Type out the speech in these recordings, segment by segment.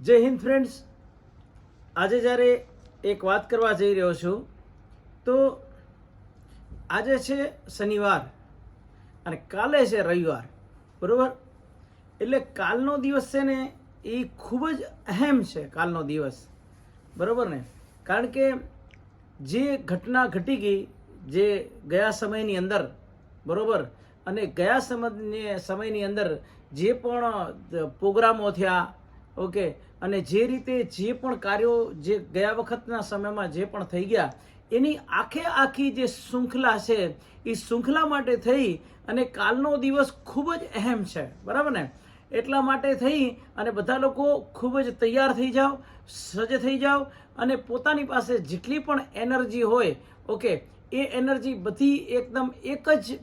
જય હિન્દ ફ્રેન્ડ્સ, આજે જ્યારે એક વાત કરવા જઈ રહ્યો છું તો આજે છે શનિવાર અને કાલે છે રવિવાર, બરાબર? એટલે કાલનો દિવસ છે ને એ ખૂબ જ અહેમ છે. કાલનો દિવસ, બરાબર ને? કારણ કે જે ઘટના ઘટી ગઈ જે ગયા સમયની અંદર, બરાબર, અને ગયા સમયની અંદર જે પણ પ્રોગ્રામો થયા, ઓકે, અને જે રીતે જે પણ કાર્યો જે ગયા વખતના સમયમાં જે પણ થઈ ગયા એની આખી જે શૃંખલા છે એ શૃંખલા માટે થઈ અને કાલનો દિવસ ખૂબ જ અહેમ છે, બરાબર ને? એટલા માટે થઈ અને બધા લોકો ખૂબ જ તૈયાર થઈ જાઓ, સજ્જ થઈ જાઓ અને પોતાની પાસે જેટલી પણ એનર્જી હોય, ઓકે, એ એનર્જી બધી એકદમ એક જ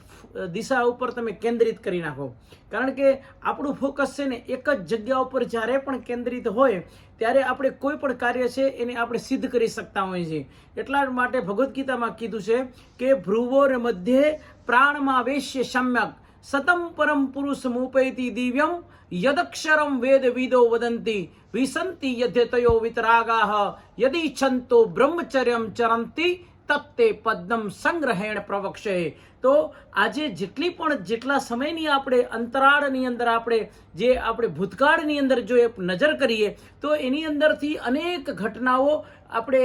દિશા ઉપર તમે કેન્દ્રિત કરી નાખો. કારણ કે આપણું ફોકસ છે ને એક જ જગ્યા ઉપર જ્યારે પણ કેન્દ્રિત હોય ત્યારે આપણે કોઈ પણ કાર્ય છે એને આપણે સિદ્ધ કરી શકતા હોઈએ છીએ. એટલા માટે ભગવદ્ ગીતામાં કીધું છે કે ભ્રુવોર મધ્યે પ્રાણમાં વેશ્ય સમ્યક સતમ પરમ પુરુષ મુપૈતિ દિવ્યમ યદક્ષરમ વેદ વિદો વદંતી વિસંતિ યદ્યતયો વિતરાગાહ યદિચ્છન્તો બ્રહ્મચર્યમ ચરંતી તત્તે પદ્મ સંગ્રહેણ પ્રવક્ષે. તો આજે જેટલા સમયની આપણે અંતરાળની અંદર આપણે ભૂતકાળની અંદર જો એક નજર કરીએ તો એની અંદરથી અનેક ઘટનાઓ આપણે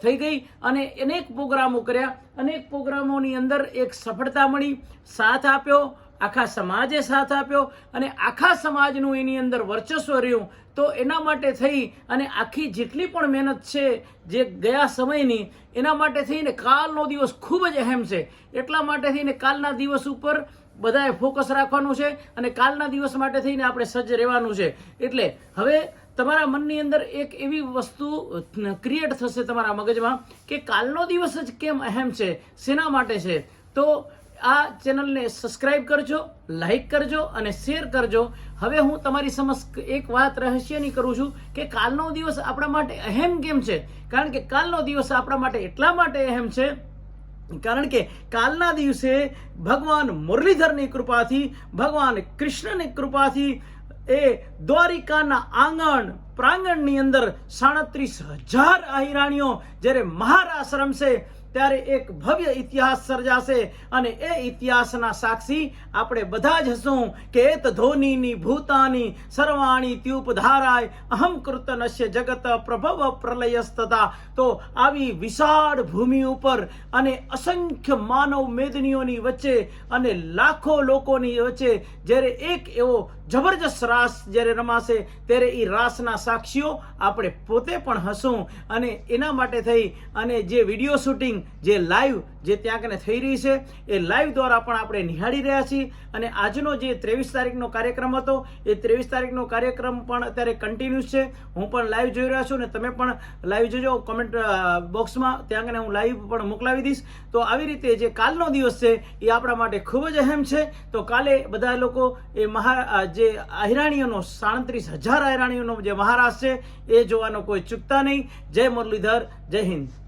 થઈ ગઈ અને અનેક પ્રોગ્રામો કર્યા. અનેક પ્રોગ્રામોની અંદર એક સફળતા મળી, સાથ આપ્યો, આખા સમાજે સાથ આપ્યો અને આખા સમાજનું એની અંદર વર્ચસ્વ રહ્યું. તો એના માટે થઈ અને આખી જેટલી પણ મહેનત છે જે ગયા સમયની, એના માટે થઈને કાલનો દિવસ ખૂબ જ અહેમ છે. એટલા માટે થઈને કાલના દિવસ ઉપર બધાએ ફોકસ રાખવાનું છે અને કાલના દિવસ માટે થઈને આપણે સજ્જ રહેવાનું છે. એટલે હવે તમારા મનની અંદર એક એવી વસ્તુ ક્રિએટ થશે તમારા મગજમાં કે કાલનો દિવસ જ કેમ અહેમ છે, શેના માટે છે. તો આ ચેનલને સબસ્ક્રાઇબ કરજો, લાઈક કરજો અને શેર કરજો. હવે હું તમારી સમક્ષ એક વાત રહસ્યની કરું છું કે કાલનો દિવસ આપણા માટે અહેમ કેમ છે. કારણ કે કાલનો દિવસ આપણા માટે એટલા માટે અહેમ છે કારણ કે કાલના દિવસે ભગવાન મુરલીધરની કૃપાથી, ભગવાન કૃષ્ણની કૃપાથી એ દ્વારિકાના પ્રાંગણની અંદર 37,000 અહિરાણીઓ જ્યારે મહારાસ રમશે ત્યારે એક ભવ્ય ઇતિહાસ સર્જાશે અને એ ઇતિહાસના સાક્ષી આપણે બધા જ હશું કે એત ધોનીની ભૂતાની સર્વાણી ત્યુપધારાય અહમ કૃતનસ્ય જગત પ્રભવ પ્રલયસ્તતા. તો આવી વિશાળ ભૂમિ ઉપર અને અસંખ્ય માનવ મેદનીઓની વચ્ચે અને લાખો લોકોની વચ્ચે જ્યારે એક એવો જબરજસ્ત રાસ જ્યારે રમાશે ત્યારે એ રાસના સાક્ષીઓ આપણે પોતે પણ હશું. અને એના માટે થઈ અને જે વિડીયો શૂટિંગ, જે લાઈવ જે ત્યાં કને થઈ રહી છે એ લાઈવ દ્વારા પણ આપણે નિહાળી રહ્યા છીએ. અને આજનો જે 23 તારીખનો કાર્યક્રમ હતો એ 23 તારીખનો કાર્યક્રમ પણ અત્યારે કન્ટિન્યુઅસ છે. હું પણ લાઈવ જોઈ રહ્યા છું અને તમે પણ લાઈવ જોજો. કોમેન્ટ બોક્સમાં ત્યાં કને હું લાઈવ પણ મોકલાવી દઈશ. તો આવી રીતે જે કાલનો દિવસ છે એ આપણા માટે ખૂબ જ અહેમ છે. તો કાલે બધા લોકો એ જે અહિરાણીઓનો 37,000 અહિરાણીઓનો જે મહારાજ છે એ જોવાનો કોઈ ચૂકતા નહીં. જય મુરલીધર, જય હિન્દ.